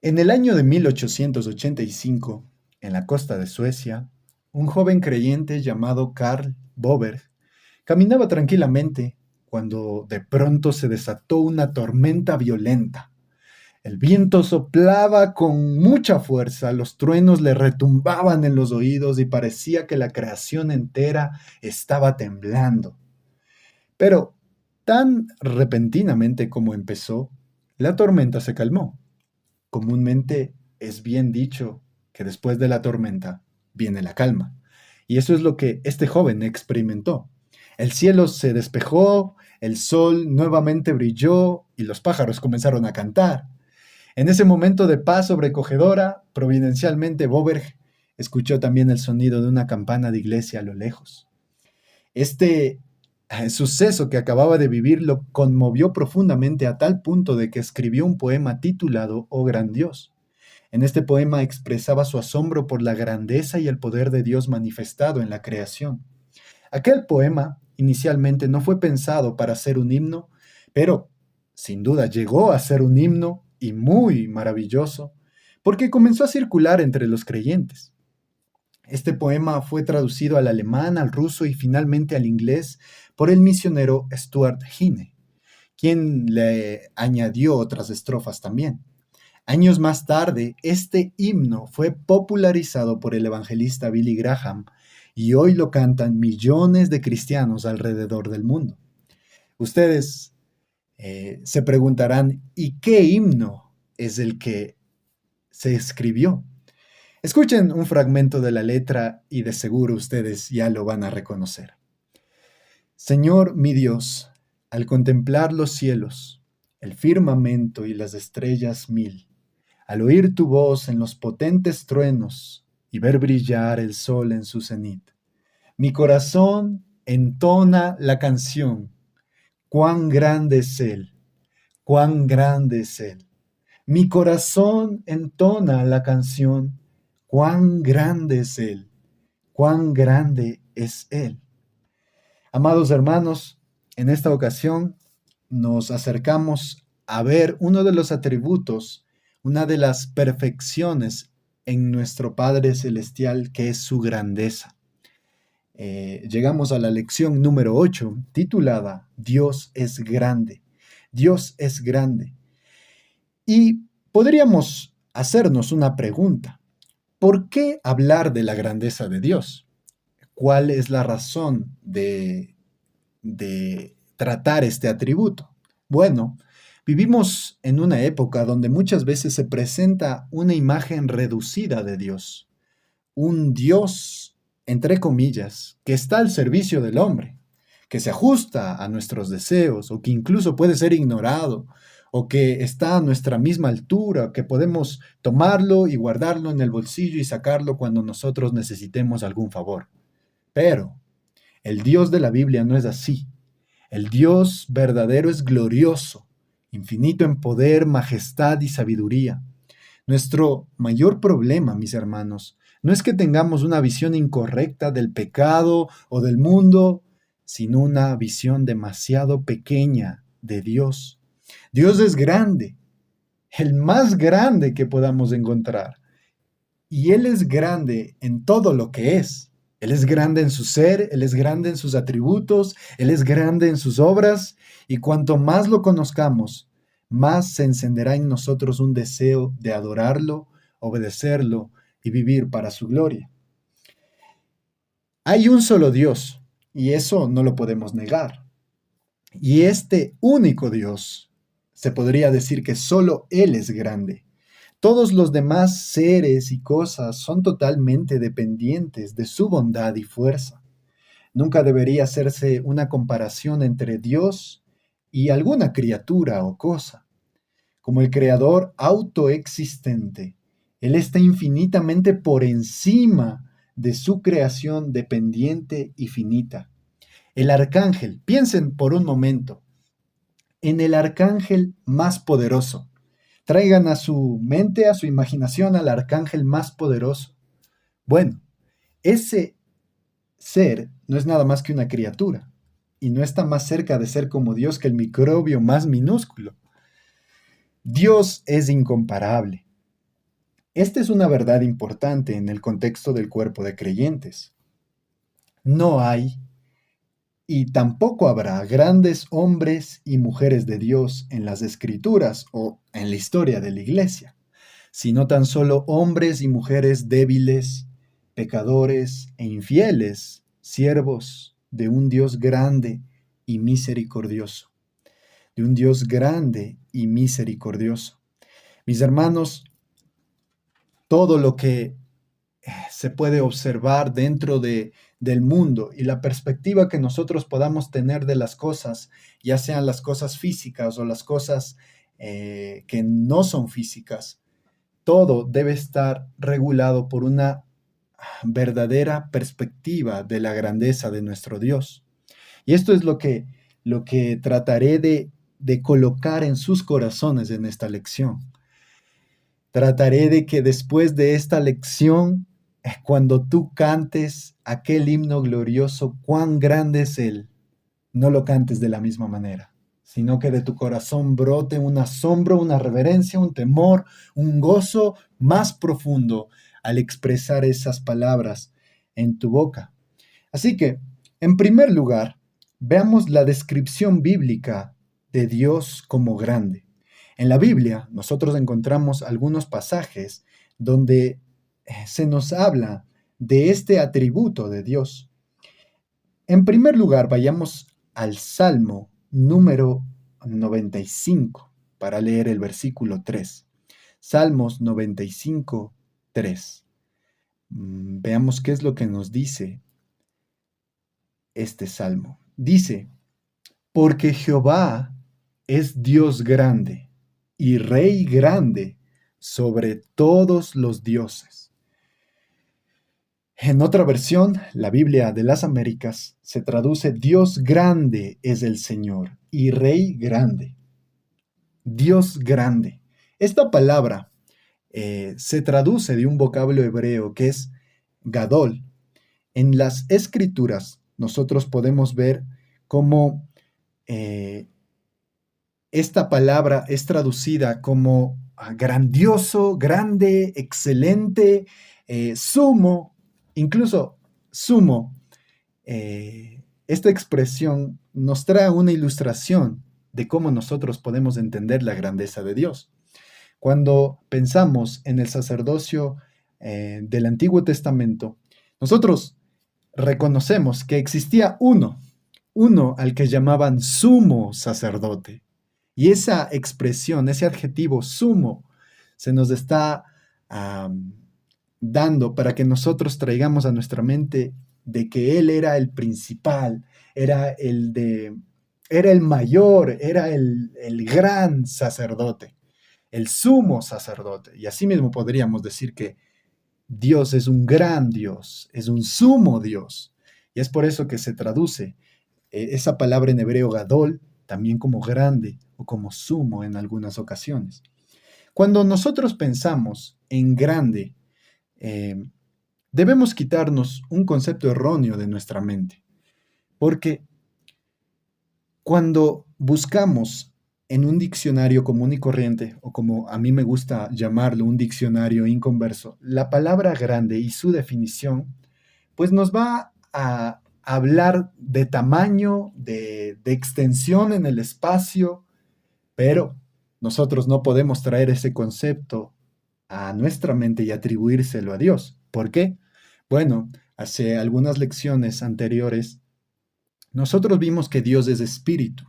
En el año de 1885, en la costa de Suecia, un joven creyente llamado Karl Boberg caminaba tranquilamente cuando de pronto se desató una tormenta violenta. El viento soplaba con mucha fuerza, los truenos le retumbaban en los oídos y parecía que la creación entera estaba temblando. Pero tan repentinamente como empezó, la tormenta se calmó. Comúnmente es bien dicho que después de la tormenta viene la calma. Y eso es lo que este joven experimentó. El cielo se despejó, el sol nuevamente brilló y los pájaros comenzaron a cantar. En ese momento de paz sobrecogedora, providencialmente Boberg escuchó también el sonido de una campana de iglesia a lo lejos. Este suceso que acababa de vivir lo conmovió profundamente a tal punto de que escribió un poema titulado Oh Gran Dios. En este poema expresaba su asombro por la grandeza y el poder de Dios manifestado en la creación. Aquel poema inicialmente no fue pensado para ser un himno, pero sin duda llegó a ser un himno y muy maravilloso, porque comenzó a circular entre los creyentes. Este poema fue traducido al alemán, al ruso y finalmente al inglés por el misionero Stuart Hine, quien le añadió otras estrofas también. Años más tarde, este himno fue popularizado por el evangelista Billy Graham y hoy lo cantan millones de cristianos alrededor del mundo. Ustedes se preguntarán, ¿y qué himno es el que se escribió? Escuchen un fragmento de la letra y de seguro ustedes ya lo van a reconocer. Señor mi Dios, al contemplar los cielos, el firmamento y las estrellas mil, al oír tu voz en los potentes truenos y ver brillar el sol en su cenit, mi corazón entona la canción, cuán grande es Él, cuán grande es Él. Mi corazón entona la canción, cuán grande es Él, cuán grande es Él. Amados hermanos, en esta ocasión nos acercamos a ver uno de los atributos, una de las perfecciones en nuestro Padre Celestial, que es su grandeza. Llegamos a la lección número 8, titulada Dios es grande. Dios es grande. Y podríamos hacernos una pregunta. ¿Por qué hablar de la grandeza de Dios? ¿Cuál es la razón de tratar este atributo? Bueno, vivimos en una época donde muchas veces se presenta una imagen reducida de Dios, un Dios, entre comillas, que está al servicio del hombre, que se ajusta a nuestros deseos o que incluso puede ser ignorado o que está a nuestra misma altura, que podemos tomarlo y guardarlo en el bolsillo y sacarlo cuando nosotros necesitemos algún favor. Pero el Dios de la Biblia no es así. El Dios verdadero es glorioso, infinito en poder, majestad y sabiduría. Nuestro mayor problema, mis hermanos, no es que tengamos una visión incorrecta del pecado o del mundo, sino una visión demasiado pequeña de Dios. Dios es grande, el más grande que podamos encontrar. Y Él es grande en todo lo que es. Él es grande en su ser, Él es grande en sus atributos, Él es grande en sus obras, y cuanto más lo conozcamos, más se encenderá en nosotros un deseo de adorarlo, obedecerlo y vivir para su gloria. Hay un solo Dios, y eso no lo podemos negar. Y este único Dios, se podría decir que solo Él es grande. Todos los demás seres y cosas son totalmente dependientes de su bondad y fuerza. Nunca debería hacerse una comparación entre Dios y alguna criatura o cosa. Como el creador autoexistente, Él está infinitamente por encima de su creación dependiente y finita. El arcángel, piensen por un momento en el arcángel más poderoso. Traigan a su mente, a su imaginación al arcángel más poderoso. Bueno, ese ser no es nada más que una criatura y no está más cerca de ser como Dios que el microbio más minúsculo. Dios es incomparable. Esta es una verdad importante en el contexto del cuerpo de creyentes. No hay y tampoco habrá grandes hombres y mujeres de Dios en las Escrituras o en la historia de la Iglesia, sino tan solo hombres y mujeres débiles, pecadores e infieles, siervos de un Dios grande y misericordioso, de un Dios grande y misericordioso. Mis hermanos, todo lo que se puede observar dentro del mundo y la perspectiva que nosotros podamos tener de las cosas, ya sean las cosas físicas o las cosas que no son físicas, todo debe estar regulado por una verdadera perspectiva de la grandeza de nuestro Dios. Y esto es lo que trataré de colocar en sus corazones en esta lección. Trataré de que después de esta lección, cuando tú cantes aquel himno glorioso, cuán grande es Él, no lo cantes de la misma manera, sino que de tu corazón brote un asombro, una reverencia, un temor, un gozo más profundo al expresar esas palabras en tu boca. Así que, en primer lugar, veamos la descripción bíblica de Dios como grande. En la Biblia nosotros encontramos algunos pasajes donde se nos habla de este atributo de Dios. En primer lugar, vayamos al Salmo número 95 para leer el versículo 3. Salmos 95, 3. Veamos qué es lo que nos dice este salmo. Dice, porque Jehová es Dios grande y Rey grande sobre todos los dioses. En otra versión, la Biblia de las Américas, se traduce Dios grande es el Señor y Rey grande. Dios grande. Esta palabra se traduce de un vocablo hebreo que es gadol. En las escrituras nosotros podemos ver cómo esta palabra es traducida como grandioso, grande, excelente, sumo, incluso sumo. Esta expresión nos trae una ilustración de cómo nosotros podemos entender la grandeza de Dios. Cuando pensamos en el sacerdocio del Antiguo Testamento, nosotros reconocemos que existía uno al que llamaban sumo sacerdote. Y esa expresión, ese adjetivo sumo, se nos está dando para que nosotros traigamos a nuestra mente de que Él era el principal, era el mayor, era el gran sacerdote, el sumo sacerdote. Y así mismo podríamos decir que Dios es un gran Dios, es un sumo Dios. Y es por eso que se traduce esa palabra en hebreo gadol también como grande o como sumo en algunas ocasiones. Cuando nosotros pensamos en grande, debemos quitarnos un concepto erróneo de nuestra mente, porque cuando buscamos en un diccionario común y corriente, o como a mí me gusta llamarlo, un diccionario inconverso, la palabra grande y su definición, pues nos va a hablar de tamaño, de extensión en el espacio, pero nosotros no podemos traer ese concepto a nuestra mente y atribuírselo a Dios. ¿Por qué? Bueno, hace algunas lecciones anteriores, nosotros vimos que Dios es espíritu,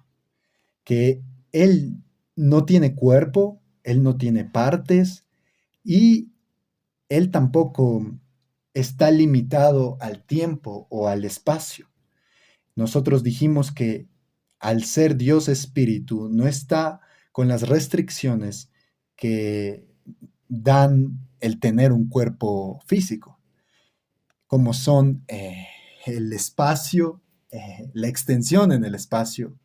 que Él no tiene cuerpo, Él no tiene partes y Él tampoco está limitado al tiempo o al espacio. Nosotros dijimos que al ser Dios espíritu no está con las restricciones que dan el tener un cuerpo físico, como son el espacio, la extensión en el espacio.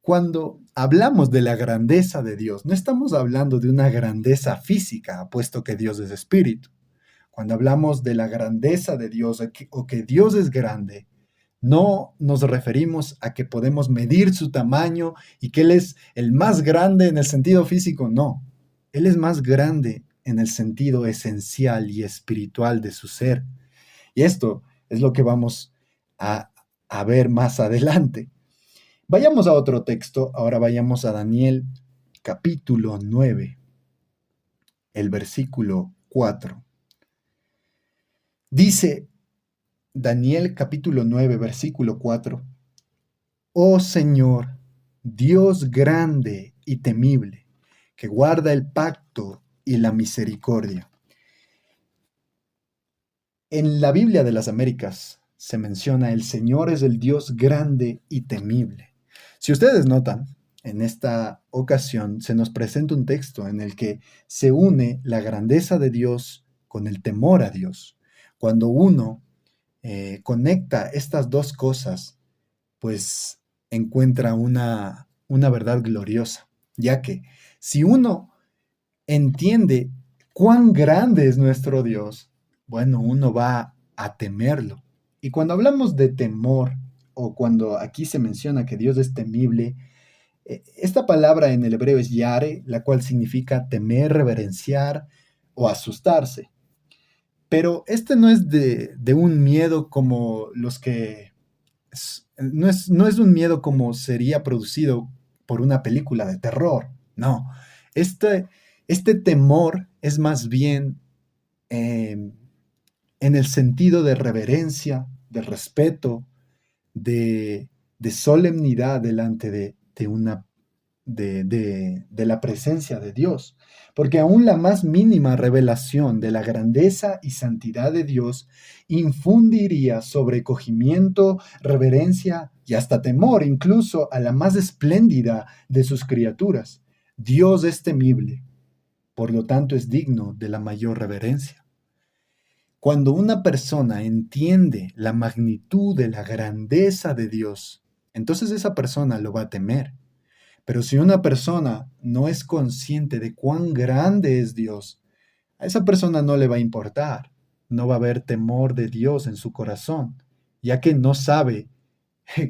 Cuando hablamos de la grandeza de Dios, no estamos hablando de una grandeza física, puesto que Dios es espíritu. Cuando hablamos de la grandeza de Dios o que Dios es grande, no nos referimos a que podemos medir su tamaño y que Él es el más grande en el sentido físico, no. Él es más grande en el sentido esencial y espiritual de su ser. Y esto es lo que vamos a, a ver más adelante. Vayamos a otro texto, ahora vayamos a Daniel capítulo 9, el versículo 4. Dice Daniel capítulo 9, versículo 4. Oh Señor, Dios grande y temible, que guarda el pacto y la misericordia. En la Biblia de las Américas se menciona el Señor es el Dios grande y temible. Si ustedes notan, en esta ocasión se nos presenta un texto en el que se une la grandeza de Dios con el temor a Dios. Cuando uno conecta estas dos cosas, pues encuentra una verdad gloriosa, ya que si uno entiende cuán grande es nuestro Dios, bueno, uno va a temerlo. Y cuando hablamos de temor, o cuando aquí se menciona que Dios es temible, esta palabra en el hebreo es yare, la cual significa temer, reverenciar o asustarse. Pero este no es de un miedo como los que... no es un miedo como sería producido por una película de terror, no. Este, este temor es más bien eh, en el sentido de reverencia, de respeto, de solemnidad delante de la presencia de Dios. Porque aún la más mínima revelación de la grandeza y santidad de Dios infundiría sobrecogimiento, reverencia y hasta temor incluso a la más espléndida de sus criaturas. Dios es temible, por lo tanto es digno de la mayor reverencia. Cuando una persona entiende la magnitud de la grandeza de Dios, entonces esa persona lo va a temer. Pero si una persona no es consciente de cuán grande es Dios, a esa persona no le va a importar, no va a haber temor de Dios en su corazón, ya que no sabe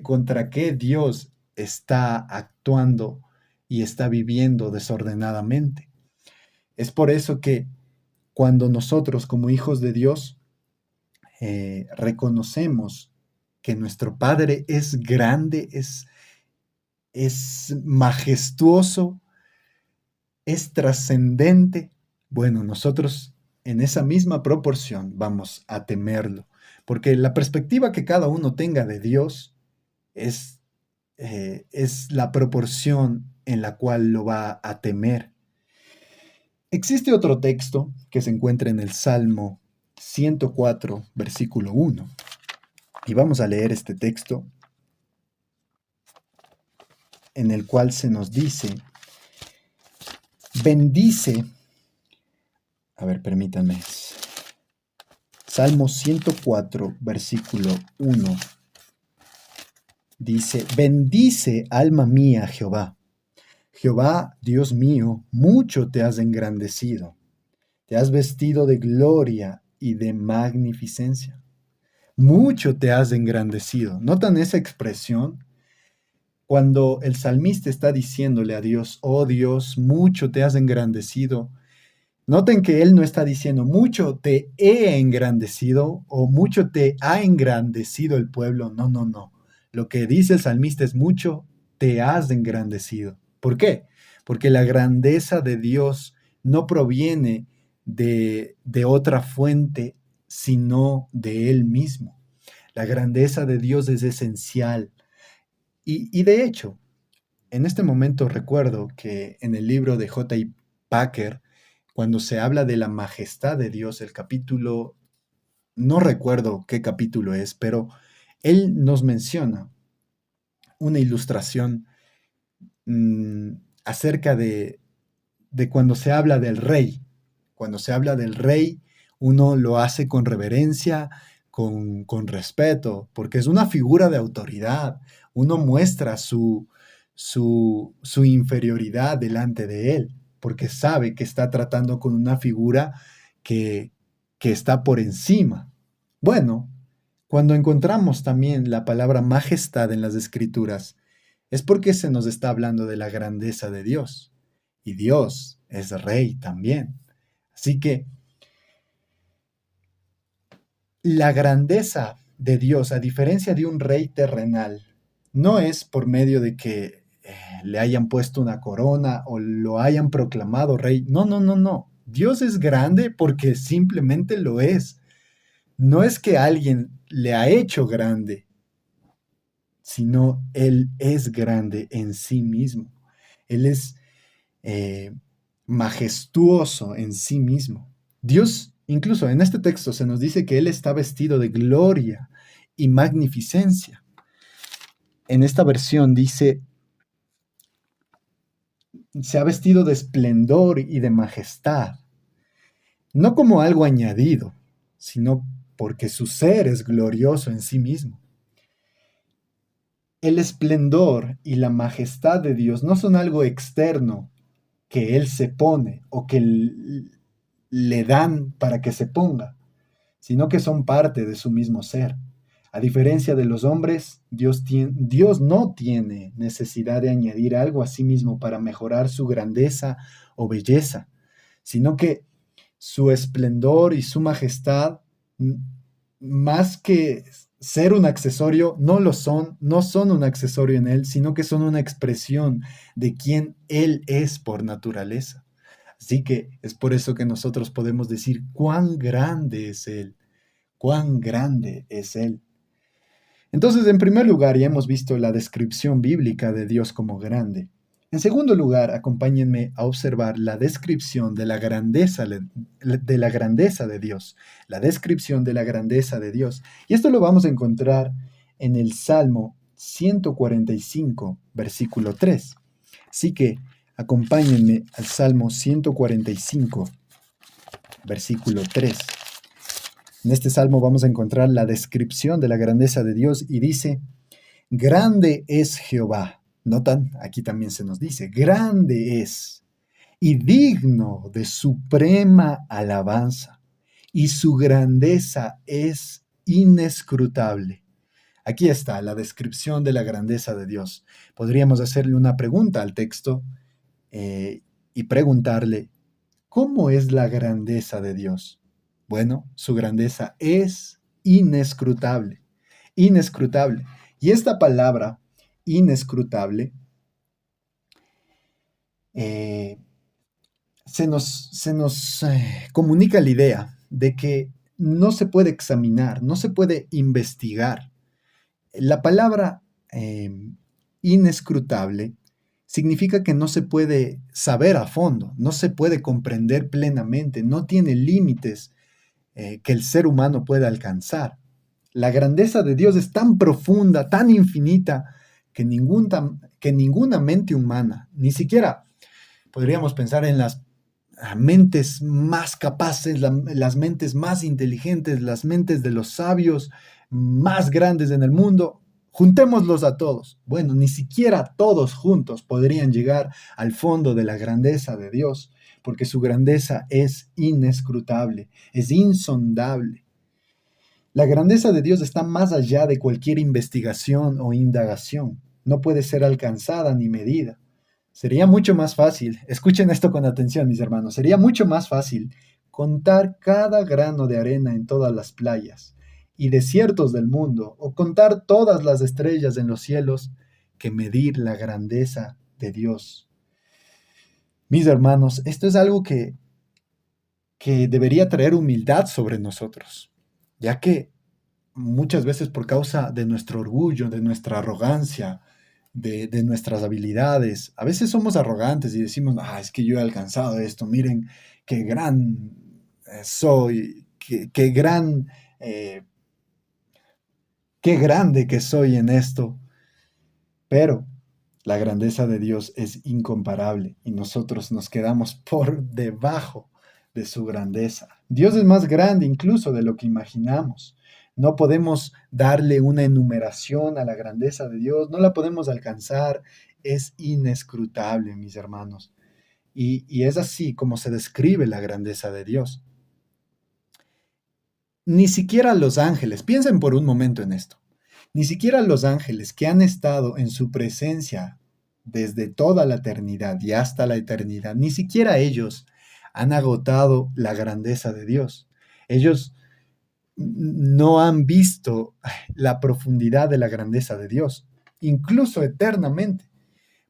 contra qué Dios está actuando y está viviendo desordenadamente. Es por eso que cuando nosotros como hijos de Dios reconocemos que nuestro Padre es grande, es majestuoso, es trascendente, bueno, nosotros en esa misma proporción vamos a temerlo, porque la perspectiva que cada uno tenga de Dios es la proporción en la cual lo va a temer. Existe otro texto que se encuentra en el Salmo 104, versículo 1, y vamos a leer este texto en el cual se nos dice, bendice, a ver, permítanme, Salmo 104, versículo 1, dice, bendice alma mía Jehová. Jehová, Dios mío, mucho te has engrandecido. Te has vestido de gloria y de magnificencia. Mucho te has engrandecido. ¿Notan esa expresión? Cuando el salmista está diciéndole a Dios, oh Dios, mucho te has engrandecido. Noten que él no está diciendo, mucho te he engrandecido o mucho te ha engrandecido el pueblo. No, no, no. Lo que dice el salmista es, mucho te has engrandecido. ¿Por qué? Porque la grandeza de Dios no proviene de otra fuente, sino de Él mismo. La grandeza de Dios es esencial. Y de hecho, en este momento recuerdo que en el libro de J.I. Packer, cuando se habla de la majestad de Dios, el capítulo, no recuerdo qué capítulo es, pero él nos menciona una ilustración acerca de cuando se habla del rey. Cuando se habla del rey, uno lo hace con reverencia, con respeto, porque es una figura de autoridad. Uno muestra su inferioridad delante de él, porque sabe que está tratando con una figura que, que está por encima. Bueno, cuando encontramos también la palabra majestad en las escrituras, es porque se nos está hablando de la grandeza de Dios. Y Dios es rey también. Así que la grandeza de Dios, a diferencia de un rey terrenal, no es por medio de que le hayan puesto una corona o lo hayan proclamado rey. No, no, no, no. Dios es grande porque simplemente lo es. No es que alguien le ha hecho grande, sino Él es grande en sí mismo. Él es eh, majestuoso en sí mismo. Dios, incluso en este texto se nos dice que Él está vestido de gloria y magnificencia. En esta versión dice, se ha vestido de esplendor y de majestad, no como algo añadido, sino porque su ser es glorioso en sí mismo. El esplendor y la majestad de Dios no son algo externo que Él se pone o que le dan para que se ponga, sino que son parte de su mismo ser. A diferencia de los hombres, Dios no tiene necesidad de añadir algo a sí mismo para mejorar su grandeza o belleza, sino que su esplendor y su majestad, más que ser un accesorio, no lo son, no son un accesorio en Él, sino que son una expresión de quién Él es por naturaleza. Así que es por eso que nosotros podemos decir cuán grande es Él, cuán grande es Él. Entonces, en primer lugar, ya hemos visto la descripción bíblica de Dios como grande. En segundo lugar, acompáñenme a observar la descripción de la grandeza de Dios, la descripción de la grandeza de Dios. Y esto lo vamos a encontrar en el Salmo 145, versículo 3. Así que acompáñenme al Salmo 145, versículo 3. En este salmo vamos a encontrar la descripción de la grandeza de Dios y dice, grande es Jehová. Notan, aquí también se nos dice, grande es y digno de suprema alabanza, y su grandeza es inescrutable. Aquí está la descripción de la grandeza de Dios. Podríamos hacerle una pregunta al texto y preguntarle, ¿cómo es la grandeza de Dios? Bueno, su grandeza es inescrutable, inescrutable. Y esta palabra, inescrutable, eh, se nos comunica la idea de que no se puede examinar, no se puede investigar. La palabra inescrutable significa que no se puede saber a fondo, no se puede comprender plenamente, no tiene límites que el ser humano pueda alcanzar. La grandeza de Dios es tan profunda, tan infinita, que ninguna mente humana, ni siquiera podríamos pensar en las mentes más capaces, las mentes más inteligentes, las mentes de los sabios más grandes en el mundo, juntémoslos a todos. Bueno, ni siquiera todos juntos podrían llegar al fondo de la grandeza de Dios, porque su grandeza es inescrutable, es insondable. La grandeza de Dios está más allá de cualquier investigación o indagación. No puede ser alcanzada ni medida. Sería mucho más fácil, escuchen esto con atención, mis hermanos, sería mucho más fácil contar cada grano de arena en todas las playas y desiertos del mundo, o contar todas las estrellas en los cielos, que medir la grandeza de Dios. Mis hermanos, esto es algo que debería traer humildad sobre nosotros, ya que muchas veces por causa de nuestro orgullo, de nuestra arrogancia, de nuestras habilidades, a veces somos arrogantes y decimos, es que yo he alcanzado esto, miren qué gran soy, eh, qué grande que soy en esto, pero la grandeza de Dios es incomparable y nosotros nos quedamos por debajo de su grandeza. Dios es más grande incluso de lo que imaginamos. No podemos darle una enumeración a la grandeza de Dios, no la podemos alcanzar, es inescrutable, mis hermanos. Y es así como se describe la grandeza de Dios. Ni siquiera los ángeles, piensen por un momento en esto, ni siquiera los ángeles que han estado en su presencia desde toda la eternidad y hasta la eternidad, ni siquiera ellos han agotado la grandeza de Dios. Ellos no han visto la profundidad de la grandeza de Dios, incluso eternamente.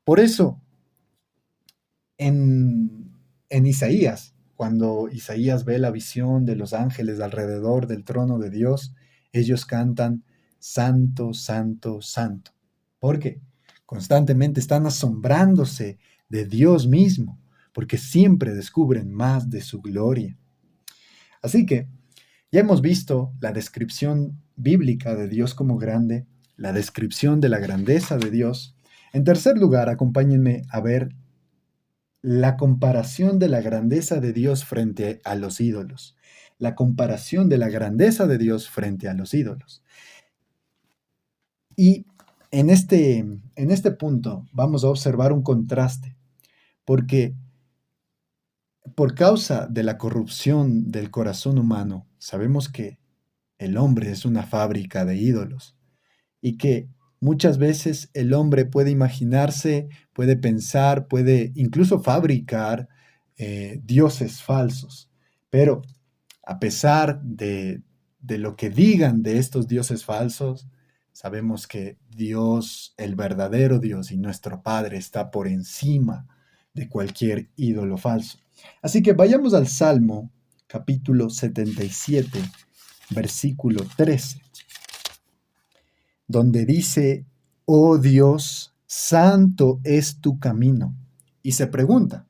Por eso, en Isaías, cuando Isaías ve la visión de los ángeles alrededor del trono de Dios, ellos cantan Santo, Santo, Santo. ¿Por qué? Constantemente están asombrándose de Dios mismo, porque siempre descubren más de su gloria. Así que ya hemos visto la descripción bíblica de Dios como grande, la descripción de la grandeza de Dios. En tercer lugar, acompáñenme a ver la comparación de la grandeza de Dios frente a los ídolos. La comparación de la grandeza de Dios frente a los ídolos. Y en este punto vamos a observar un contraste, porque por causa de la corrupción del corazón humano, sabemos que el hombre es una fábrica de ídolos y que muchas veces el hombre puede imaginarse, puede pensar, puede incluso fabricar dioses falsos. Pero a pesar de lo que digan de estos dioses falsos, sabemos que Dios, el verdadero Dios y nuestro Padre, está por encima de cualquier ídolo falso. Así que vayamos al Salmo capítulo 77, versículo 13, donde dice, oh Dios, santo es tu camino. Y se pregunta,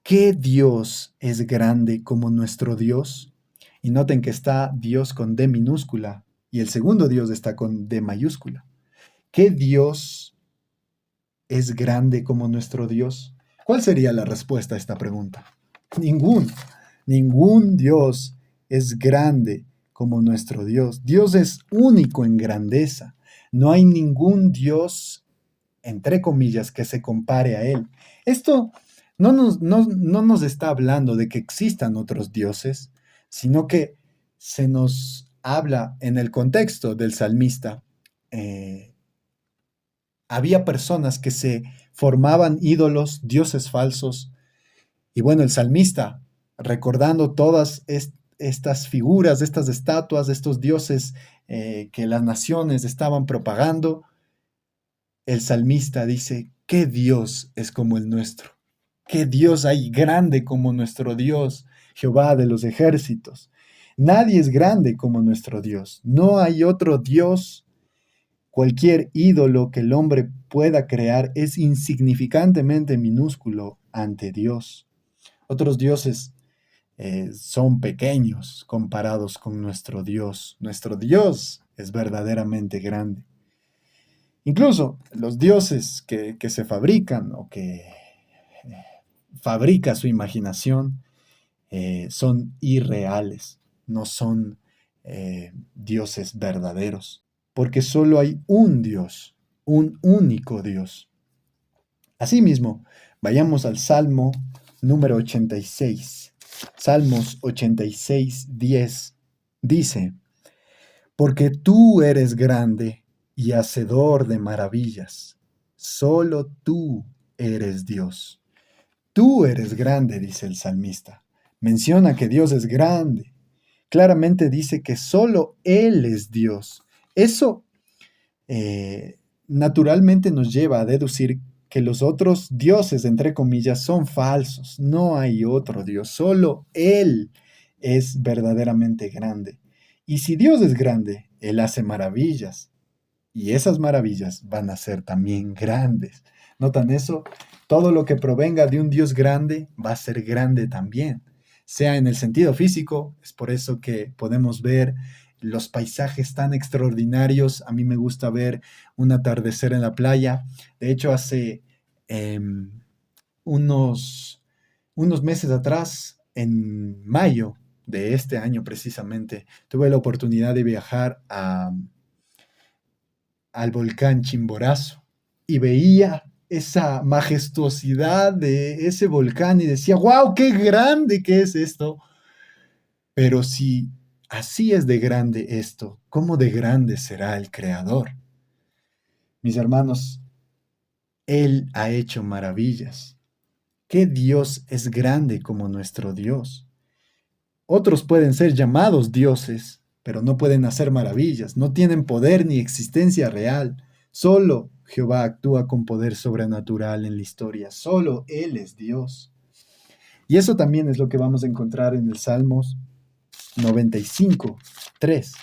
¿qué Dios es grande como nuestro Dios? Y noten que está Dios con D minúscula y el segundo Dios está con D mayúscula. ¿Qué Dios es grande como nuestro Dios? ¿Cuál sería la respuesta a esta pregunta? Ningún. Ningún Dios es grande como nuestro Dios. Dios es único en grandeza. No hay ningún Dios, entre comillas, que se compare a Él. Esto no nos está hablando de que existan otros dioses, sino que se nos habla en el contexto del salmista. Había personas que se formaban ídolos, dioses falsos, y bueno, el salmista, recordando todas estas figuras, estas estatuas, estos dioses que las naciones estaban propagando, el salmista dice, ¿qué Dios es como el nuestro? ¿Qué Dios hay grande como nuestro Dios, Jehová de los ejércitos? Nadie es grande como nuestro Dios. No hay otro Dios. Cualquier ídolo que el hombre pueda crear es insignificantemente minúsculo ante Dios. Otros dioses son pequeños comparados con nuestro Dios. Nuestro Dios es verdaderamente grande. Incluso los dioses que se fabrican o que fabrica su imaginación son irreales, no son dioses verdaderos, porque solo hay un Dios, un único Dios. Asimismo, vayamos al Salmo número 86. Salmos 86, 10 dice, porque tú eres grande y hacedor de maravillas, solo tú eres Dios. Tú eres grande, dice el salmista. Menciona que Dios es grande. Claramente dice que solo Él es Dios. Eso naturalmente nos lleva a deducir que los otros dioses, entre comillas, son falsos. No hay otro Dios, solo Él es verdaderamente grande. Y si Dios es grande, Él hace maravillas. Y esas maravillas van a ser también grandes. ¿Notan eso? Todo lo que provenga de un Dios grande va a ser grande también. Sea en el sentido físico, es por eso que podemos ver los paisajes tan extraordinarios. A mí me gusta ver un atardecer en la playa. De hecho, hace unos meses atrás, en mayo de este año precisamente, tuve la oportunidad de viajar al volcán Chimborazo y veía esa majestuosidad de ese volcán y decía, wow, qué grande que es esto. Pero si así es de grande esto, ¿cómo de grande será el Creador? Mis hermanos, Él ha hecho maravillas. ¿Qué Dios es grande como nuestro Dios? Otros pueden ser llamados dioses, pero no pueden hacer maravillas, no tienen poder ni existencia real. Solo Jehová actúa con poder sobrenatural en la historia, solo Él es Dios. Y eso también es lo que vamos a encontrar en el Salmos 95:3.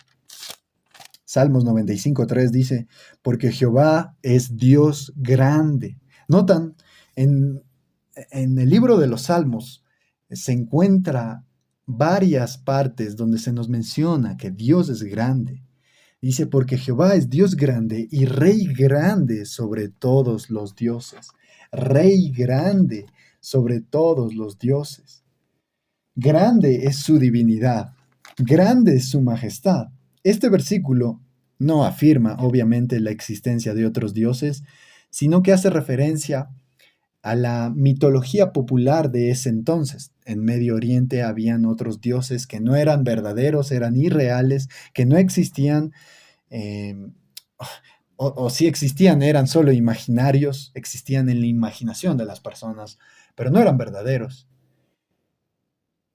Salmos 95:3 dice, porque Jehová es Dios grande. Notan, en el libro de los Salmos se encuentra varias partes donde se nos menciona que Dios es grande. Dice, porque Jehová es Dios grande y Rey grande sobre todos los dioses. Rey grande sobre todos los dioses. Grande es su divinidad, grande es su majestad. Este versículo no afirma, obviamente, la existencia de otros dioses, sino que hace referencia a la mitología popular de ese entonces. En Medio Oriente habían otros dioses que no eran verdaderos, eran irreales, que no existían, eh, o si existían eran solo imaginarios, existían en la imaginación de las personas, pero no eran verdaderos.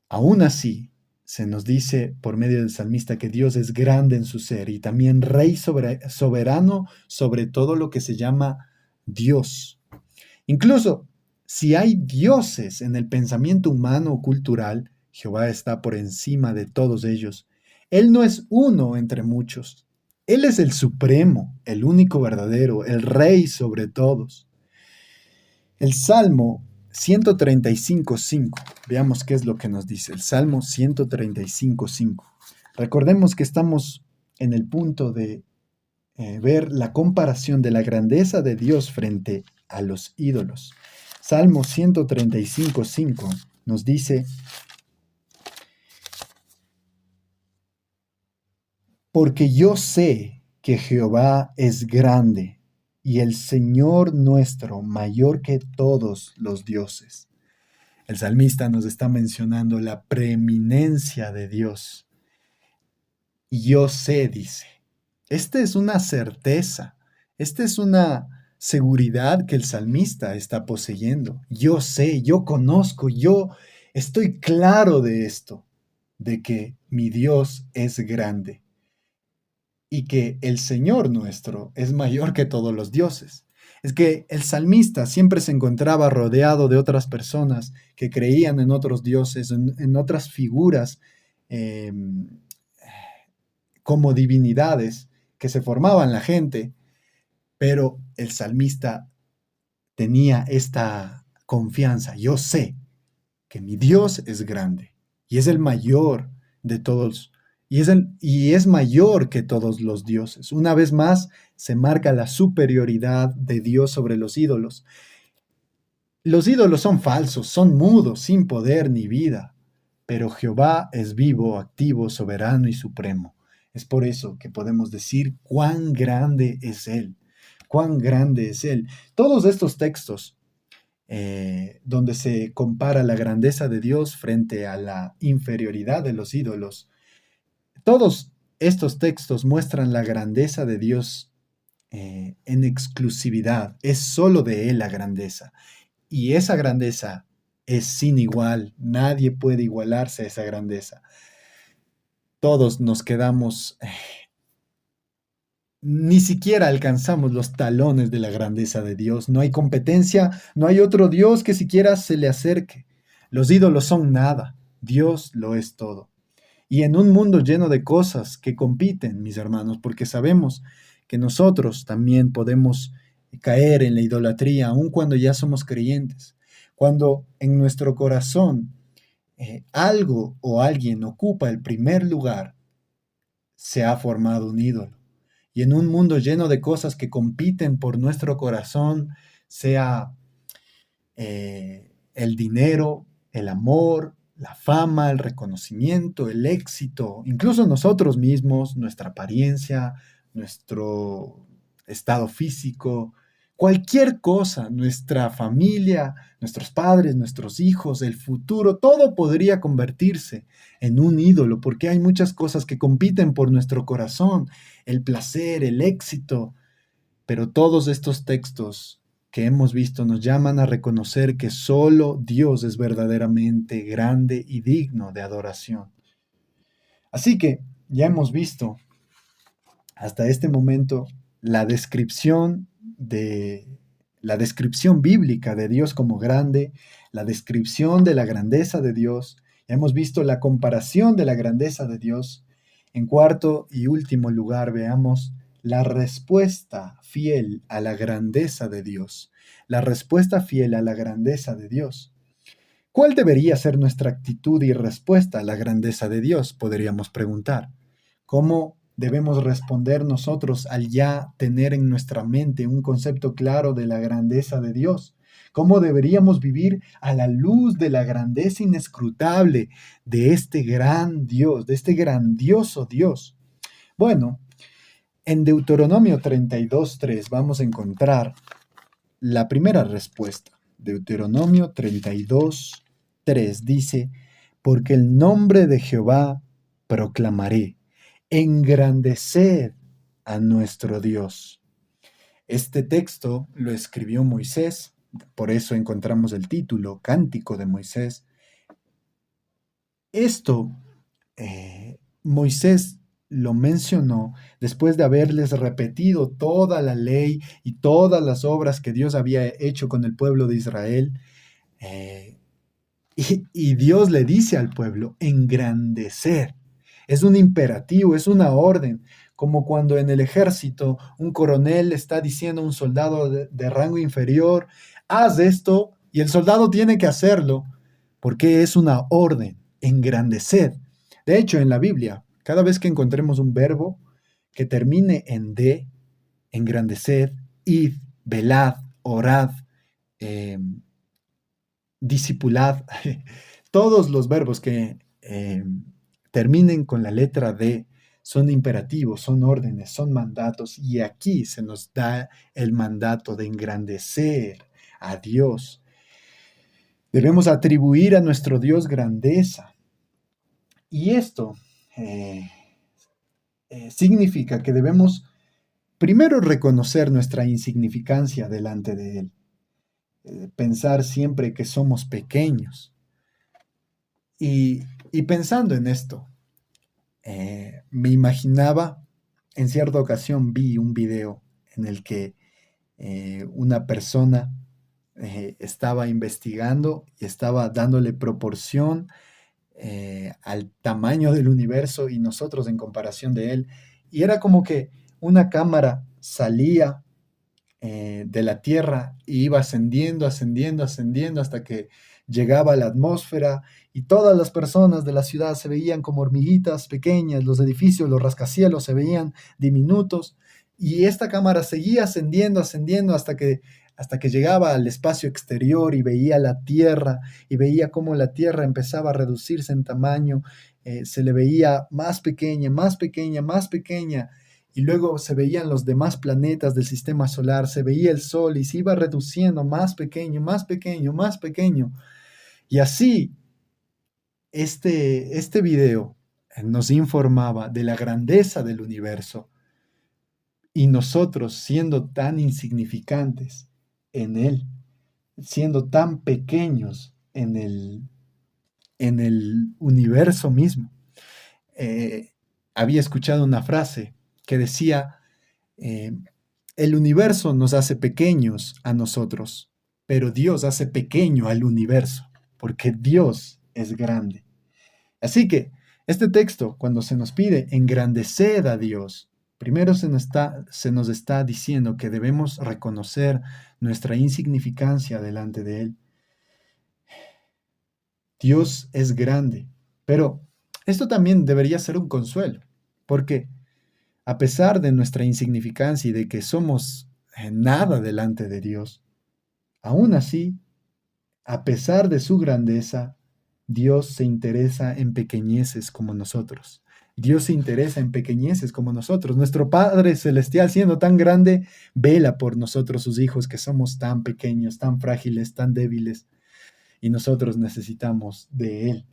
Aún así, se nos dice por medio del salmista que Dios es grande en su ser y también rey soberano sobre todo lo que se llama Dios. Incluso si hay dioses en el pensamiento humano o cultural, Jehová está por encima de todos ellos. Él no es uno entre muchos. Él es el supremo, el único verdadero, el rey sobre todos. El Salmo 135:5. Veamos qué es lo que nos dice el Salmo 135:5. Recordemos que estamos en el punto de ver la comparación de la grandeza de Dios frente a los ídolos. Salmo 135:5 nos dice, porque yo sé que Jehová es grande y el Señor nuestro mayor que todos los dioses. El salmista nos está mencionando la preeminencia de Dios. Y yo sé, dice, esta es una certeza, esta es una seguridad que el salmista está poseyendo. Yo sé, yo conozco, yo estoy claro de esto, de que mi Dios es grande y que el Señor nuestro es mayor que todos los dioses. Es que el salmista siempre se encontraba rodeado de otras personas que creían en otros dioses, en otras figuras eh, como divinidades que se formaban la gente, pero el salmista tenía esta confianza. Yo sé que mi Dios es grande y es el mayor de todos y es mayor que todos los dioses. Una vez más se marca la superioridad de Dios sobre los ídolos. Los ídolos son falsos, son mudos, sin poder ni vida, pero Jehová es vivo, activo, soberano y supremo. Es por eso que podemos decir cuán grande es Él, cuán grande es Él. Todos estos textos donde se compara la grandeza de Dios frente a la inferioridad de los ídolos, todos estos textos muestran la grandeza de Dios en exclusividad. Es solo de Él la grandeza. Y esa grandeza es sin igual. Nadie puede igualarse a esa grandeza. Todos nos quedamos, ni siquiera alcanzamos los talones de la grandeza de Dios. No hay competencia, no hay otro Dios que siquiera se le acerque. Los ídolos son nada. Dios lo es todo. Y en un mundo lleno de cosas que compiten, mis hermanos, porque sabemos que nosotros también podemos caer en la idolatría, aun cuando ya somos creyentes. Cuando en nuestro corazón algo o alguien ocupa el primer lugar, se ha formado un ídolo. Y en un mundo lleno de cosas que compiten por nuestro corazón, sea el dinero, el amor, la fama, el reconocimiento, el éxito, incluso nosotros mismos, nuestra apariencia, nuestro estado físico, cualquier cosa, nuestra familia, nuestros padres, nuestros hijos, el futuro, todo podría convertirse en un ídolo, porque hay muchas cosas que compiten por nuestro corazón, el placer, el éxito, pero todos estos textos que hemos visto nos llaman a reconocer que solo Dios es verdaderamente grande y digno de adoración. Así que ya hemos visto hasta este momento la descripción de la descripción bíblica de Dios como grande, la descripción de la grandeza de Dios. Ya hemos visto la comparación de la grandeza de Dios. En cuarto y último lugar, veamos la respuesta fiel a la grandeza de Dios. La respuesta fiel a la grandeza de Dios. ¿Cuál debería ser nuestra actitud y respuesta a la grandeza de Dios? Podríamos preguntar. ¿Cómo debemos responder nosotros al ya tener en nuestra mente un concepto claro de la grandeza de Dios? ¿Cómo deberíamos vivir a la luz de la grandeza inescrutable de este gran Dios, de este grandioso Dios? Bueno, en Deuteronomio 32:3 vamos a encontrar la primera respuesta. Deuteronomio 32:3 dice, porque el nombre de Jehová proclamaré, engrandeced a nuestro Dios. Este texto lo escribió Moisés, por eso encontramos el título, Cántico de Moisés. Esto Moisés lo mencionó después de haberles repetido toda la ley y todas las obras que Dios había hecho con el pueblo de Israel. Y Dios le dice al pueblo, engrandecer. Es un imperativo, es una orden, como cuando en el ejército un coronel está diciendo a un soldado de rango inferior, haz esto, y el soldado tiene que hacerlo, porque es una orden, engrandecer. De hecho, en la Biblia, cada vez que encontremos un verbo que termine en de, engrandecer, id, velad, orad, discipulad, todos los verbos que terminen con la letra D son imperativos, son órdenes, son mandatos, y aquí se nos da el mandato de engrandecer a Dios. Debemos atribuir a nuestro Dios grandeza. Y esto significa que debemos primero reconocer nuestra insignificancia delante de Él. Pensar siempre que somos pequeños. Y pensando en esto, me imaginaba, en cierta ocasión vi un video en el que una persona estaba investigando y estaba dándole proporción al tamaño del universo y nosotros en comparación de él. Y era como que una cámara salía de la Tierra y iba ascendiendo, ascendiendo, ascendiendo hasta que llegaba a la atmósfera y todas las personas de la ciudad se veían como hormiguitas pequeñas, los edificios, los rascacielos se veían diminutos y esta cámara seguía ascendiendo, ascendiendo hasta que llegaba al espacio exterior y veía la Tierra y veía cómo la Tierra empezaba a reducirse en tamaño, se le veía más pequeña, más pequeña, más pequeña y luego se veían los demás planetas del sistema solar, se veía el Sol y se iba reduciendo más pequeño, más pequeño, más pequeño. Y así, este video nos informaba de la grandeza del universo y nosotros siendo tan insignificantes en él, siendo tan pequeños en el universo mismo. Había escuchado una frase que decía, el universo nos hace pequeños a nosotros, pero Dios hace pequeño al universo, porque Dios es grande. Así que este texto, cuando se nos pide engrandecer a Dios, primero se nos está diciendo que debemos reconocer nuestra insignificancia delante de Él. Dios es grande, pero esto también debería ser un consuelo, porque a pesar de nuestra insignificancia y de que somos nada delante de Dios, aún así, a pesar de su grandeza, Dios se interesa en pequeñeces como nosotros. Dios se interesa en pequeñeces como nosotros. Nuestro Padre Celestial, siendo tan grande, vela por nosotros, sus hijos, que somos tan pequeños, tan frágiles, tan débiles, y nosotros necesitamos de Él.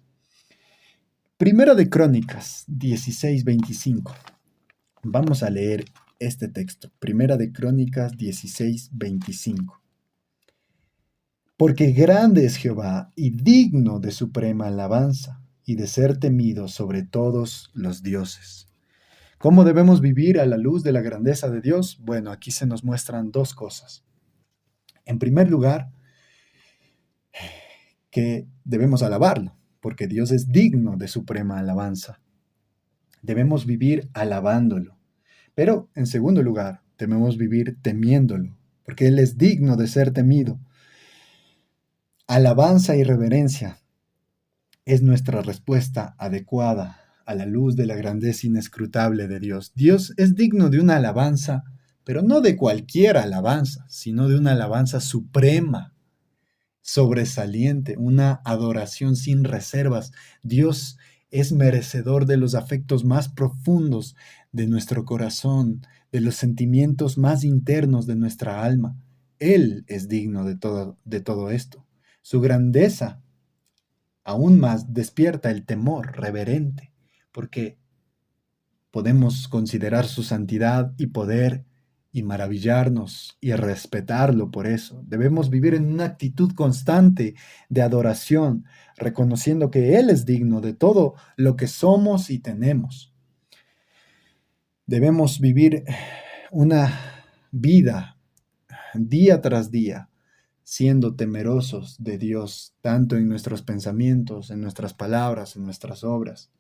Primera de Crónicas 16:25. Vamos a leer este texto. Primera de Crónicas 16:25. Porque grande es Jehová y digno de suprema alabanza y de ser temido sobre todos los dioses. ¿Cómo debemos vivir a la luz de la grandeza de Dios? Bueno, aquí se nos muestran dos cosas. En primer lugar, que debemos alabarlo, porque Dios es digno de suprema alabanza. Debemos vivir alabándolo. Pero, en segundo lugar, debemos vivir temiéndolo, porque Él es digno de ser temido. Alabanza y reverencia es nuestra respuesta adecuada a la luz de la grandeza inescrutable de Dios. Dios es digno de una alabanza, pero no de cualquier alabanza, sino de una alabanza suprema, sobresaliente, una adoración sin reservas. Dios es merecedor de los afectos más profundos de nuestro corazón, de los sentimientos más internos de nuestra alma. Él es digno de todo esto. Su grandeza aún más despierta el temor reverente, porque podemos considerar su santidad y poder y maravillarnos y respetarlo por eso. Debemos vivir en una actitud constante de adoración, reconociendo que Él es digno de todo lo que somos y tenemos. Debemos vivir una vida día tras día, siendo temerosos de Dios, tanto en nuestros pensamientos, en nuestras palabras, en nuestras obras.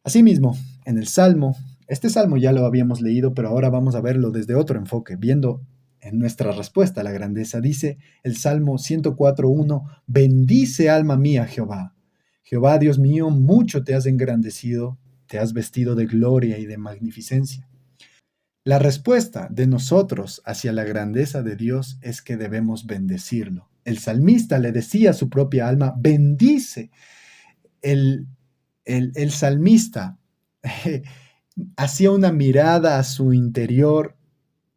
Asimismo, en el Salmo, este Salmo ya lo habíamos leído, pero ahora vamos a verlo desde otro enfoque, viendo en nuestra respuesta a la grandeza. Dice el Salmo 104.1, bendice alma mía Jehová. Jehová, Dios mío, mucho te has engrandecido, te has vestido de gloria y de magnificencia. La respuesta de nosotros hacia la grandeza de Dios es que debemos bendecirlo. El salmista le decía a su propia alma, bendice. El salmista hacía una mirada a su interior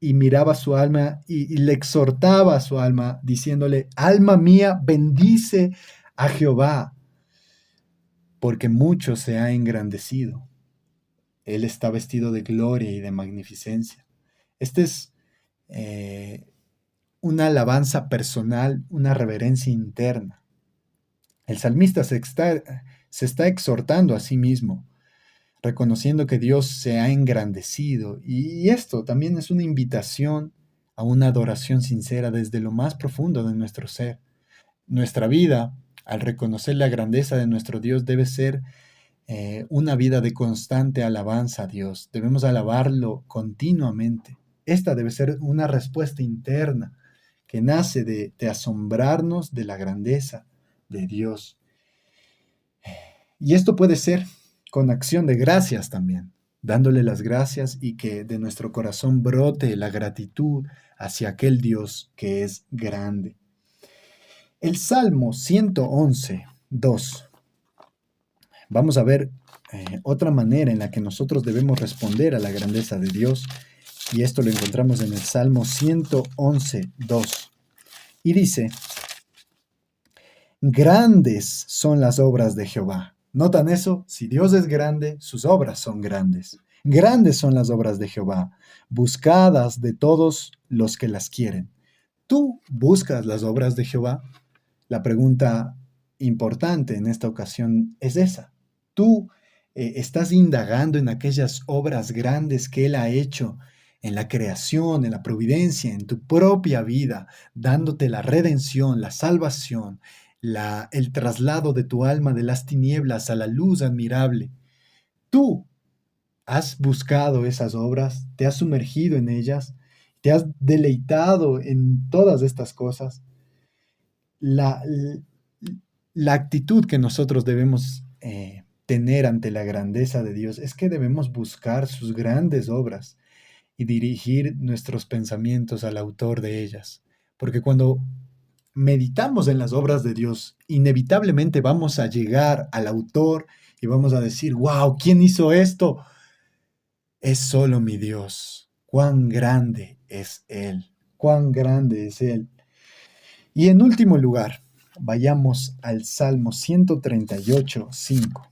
y miraba a su alma y le exhortaba a su alma diciéndole, alma mía, bendice a Jehová, porque mucho se ha engrandecido. Él está vestido de gloria y de magnificencia. Este es una alabanza personal, una reverencia interna. El salmista se está exhortando a sí mismo, reconociendo que Dios se ha engrandecido. Y esto también es una invitación a una adoración sincera desde lo más profundo de nuestro ser. Nuestra vida, al reconocer la grandeza de nuestro Dios, debe ser una vida de constante alabanza a Dios. Debemos alabarlo continuamente. Esta debe ser una respuesta interna que nace de asombrarnos de la grandeza de Dios. Y esto puede ser con acción de gracias también, dándole las gracias y que de nuestro corazón brote la gratitud hacia aquel Dios que es grande. El Salmo 111.2. Vamos a ver otra manera en la que nosotros debemos responder a la grandeza de Dios, y esto lo encontramos en el Salmo 111.2. Y dice, grandes son las obras de Jehová. ¿Notan eso? Si Dios es grande, sus obras son grandes. Grandes son las obras de Jehová, buscadas de todos los que las quieren. ¿Tú buscas las obras de Jehová? La pregunta importante en esta ocasión es esa. ¿Tú estás indagando en aquellas obras grandes que Él ha hecho en la creación, en la providencia, en tu propia vida, dándote la redención, la salvación, el traslado de tu alma de las tinieblas a la luz admirable? ¿Tú has buscado esas obras? ¿Te has sumergido en ellas? ¿Te has deleitado en todas estas cosas? La, la actitud que nosotros debemos tener ante la grandeza de Dios es que debemos buscar sus grandes obras y dirigir nuestros pensamientos al autor de ellas. Porque cuando meditamos en las obras de Dios, inevitablemente vamos a llegar al autor y vamos a decir, wow, ¿quién hizo esto? Es solo mi Dios. Cuán grande es Él. Cuán grande es Él. Y en último lugar, vayamos al Salmo 138.5.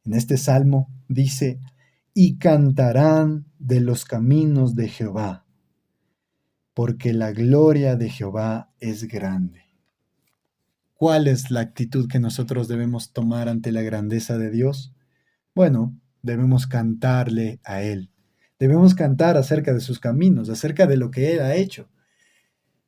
En este salmo dice, y cantarán de los caminos de Jehová. porque la gloria de Jehová es grande. ¿Cuál es la actitud que nosotros debemos tomar ante la grandeza de Dios? Bueno, debemos cantarle a Él. Debemos cantar acerca de sus caminos, acerca de lo que Él ha hecho.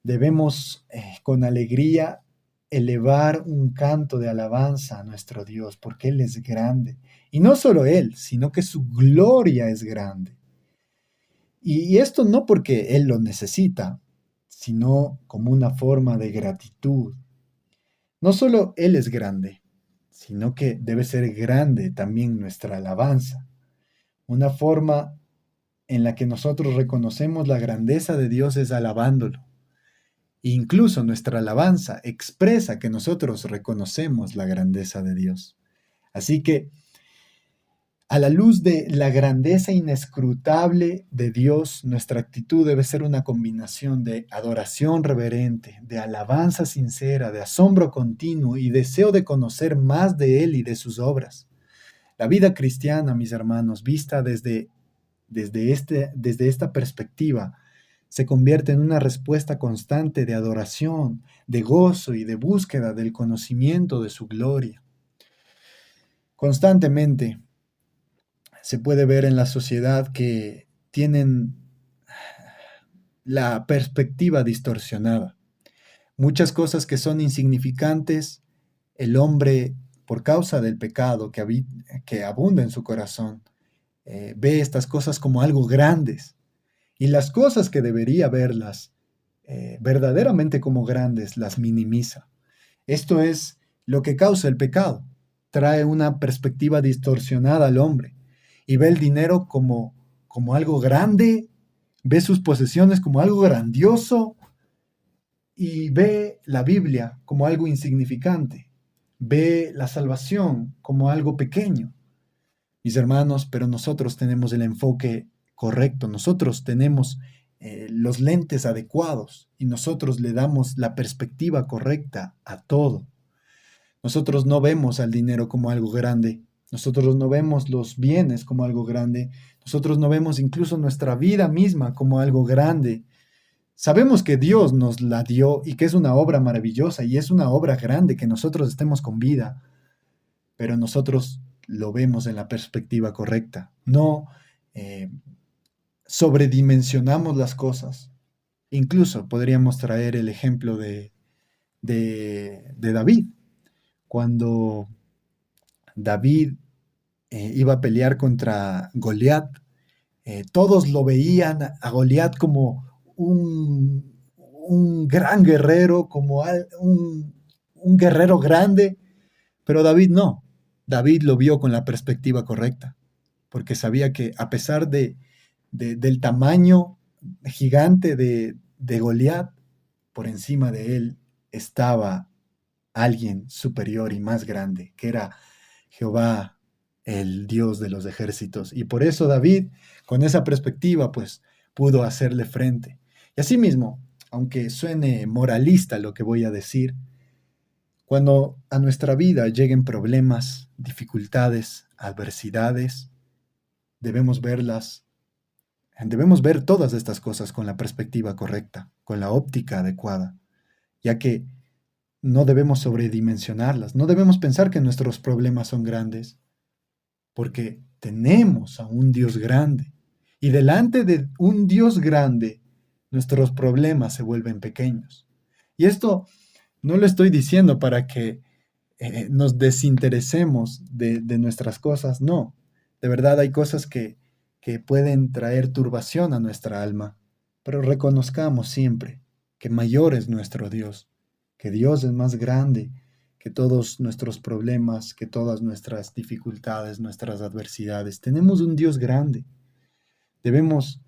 Debemos con alegría elevar un canto de alabanza a nuestro Dios, porque Él es grande. Y no solo Él, sino que su gloria es grande. Y esto no porque Él lo necesita, sino como una forma de gratitud. No solo Él es grande, sino que debe ser grande también nuestra alabanza. Una forma en la que nosotros reconocemos la grandeza de Dios es alabándolo. Incluso nuestra alabanza expresa que nosotros reconocemos la grandeza de Dios. Así que, a la luz de la grandeza inescrutable de Dios, nuestra actitud debe ser una combinación de adoración reverente, de alabanza sincera, de asombro continuo y deseo de conocer más de Él y de sus obras. La vida cristiana, mis hermanos, vista desde esta perspectiva, se convierte en una respuesta constante de adoración, de gozo y de búsqueda del conocimiento de su gloria. Constantemente se puede ver en la sociedad que tienen la perspectiva distorsionada. Muchas cosas que son insignificantes, el hombre, por causa del pecado que abunda en su corazón, ve estas cosas como algo grandes. Y las cosas que debería verlas verdaderamente como grandes, las minimiza. Esto es lo que causa el pecado. Trae una perspectiva distorsionada al hombre y ve el dinero como algo grande, ve sus posesiones como algo grandioso y ve la Biblia como algo insignificante. Ve la salvación como algo pequeño. Mis hermanos, pero nosotros tenemos el enfoque correcto, nosotros tenemos los lentes adecuados y nosotros le damos la perspectiva correcta a todo. Nosotros no vemos al dinero como algo grande, nosotros no vemos los bienes como algo grande, nosotros no vemos incluso nuestra vida misma como algo grande. Sabemos que Dios nos la dio y que es una obra maravillosa y es una obra grande que nosotros estemos con vida, pero nosotros lo vemos en la perspectiva correcta. No sobredimensionamos las cosas. Incluso podríamos traer el ejemplo de David. Cuando David iba a pelear contra Goliat, todos lo veían a Goliat como un gran guerrero, como un guerrero grande, pero David no. David lo vio con la perspectiva correcta, porque sabía que a pesar del tamaño gigante de Goliat, por encima de él estaba alguien superior y más grande, que era Jehová, el Dios de los ejércitos. Y por eso David, con esa perspectiva, pues pudo hacerle frente. Y asimismo, aunque suene moralista lo que voy a decir, cuando a nuestra vida lleguen problemas, dificultades, adversidades, debemos debemos ver todas estas cosas con la perspectiva correcta, con la óptica adecuada, ya que no debemos sobredimensionarlas, no debemos pensar que nuestros problemas son grandes, porque tenemos a un Dios grande, y delante de un Dios grande, nuestros problemas se vuelven pequeños. Y esto no lo estoy diciendo para que nos desinteresemos de nuestras cosas, no. De verdad hay cosas que pueden traer turbación a nuestra alma, pero reconozcamos siempre que mayor es nuestro Dios, que Dios es más grande que todos nuestros problemas, que todas nuestras dificultades, nuestras adversidades. Tenemos un Dios grande. Debemos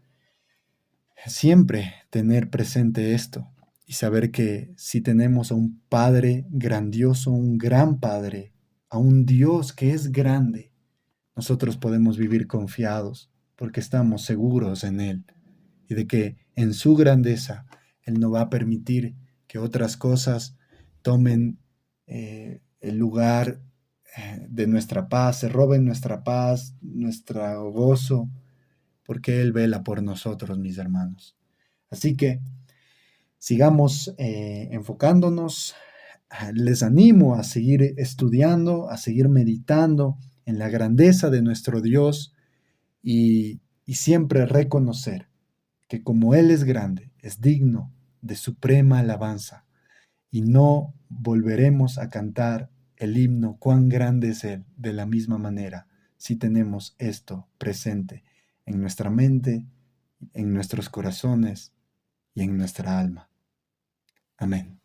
siempre tener presente esto y saber que si tenemos a un Padre grandioso, un gran Padre, a un Dios que es grande, nosotros podemos vivir confiados porque estamos seguros en Él y de que en su grandeza Él no va a permitir que otras cosas tomen el lugar de nuestra paz, se roben nuestra paz, nuestro gozo, porque Él vela por nosotros, mis hermanos. Así que Sigamos enfocándonos. Les animo a seguir estudiando, a seguir meditando en la grandeza de nuestro Dios y siempre reconocer que como Él es grande, es digno de suprema alabanza y no volveremos a cantar el himno cuán grande es Él de la misma manera si tenemos esto presente en nuestra mente, en nuestros corazones y en nuestra alma. Amén.